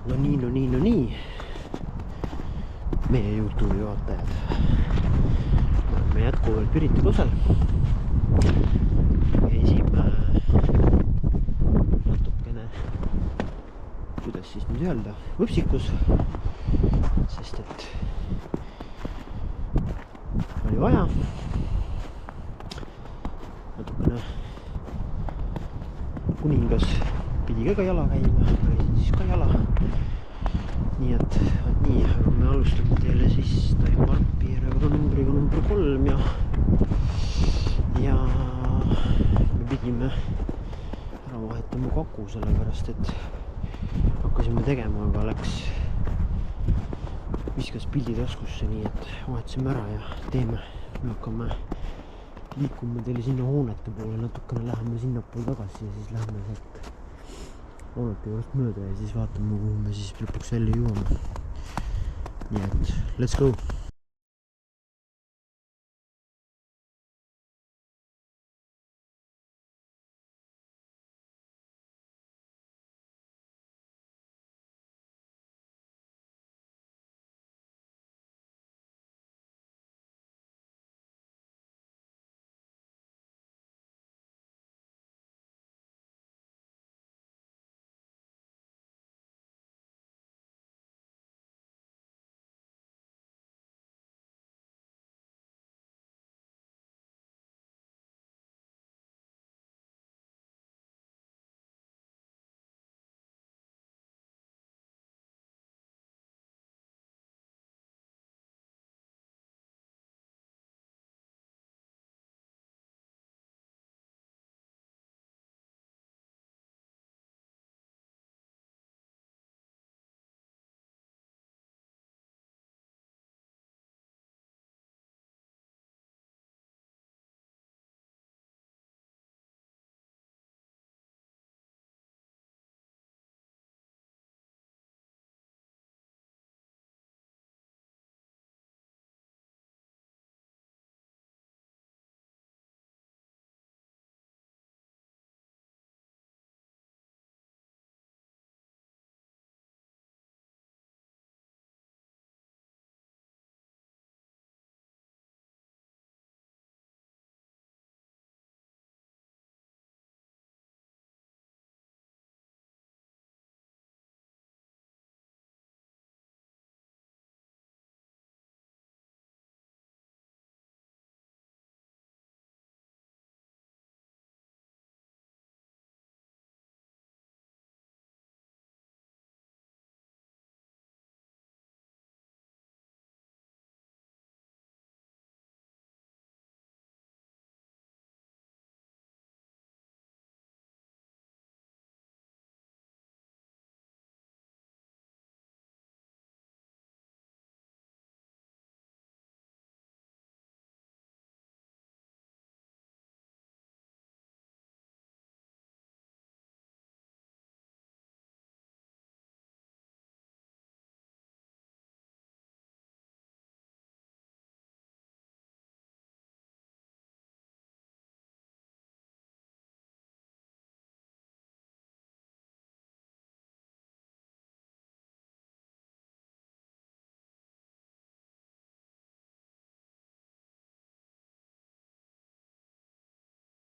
No nii. Meie YouTube'i vaatajad. Me jätkuvalt Pirita kusel. Käisime natukene, kuidas siis nüüd öelda, võpsikus, sest et oli vaja natukene. Kuningas pidi ka jala käima, käisin siis ka jala. Nii et nii, aga me alustame teile siis Time Warpi numbriga number 3 ja me pidime ära vahetama kaku, sellepärast et hakkasime tegema, aga viskas pildid taskusse, nii et vahetasime ära ja teeme. Me hakkame liikuma teile sinna hoonete poole, natukene läheme sinnapool tagasi ja siis läheme sealt hoonete juurest mööda ja siis vaatame, kuhu me siis lõpuks välja jõuame. Nii et let's go!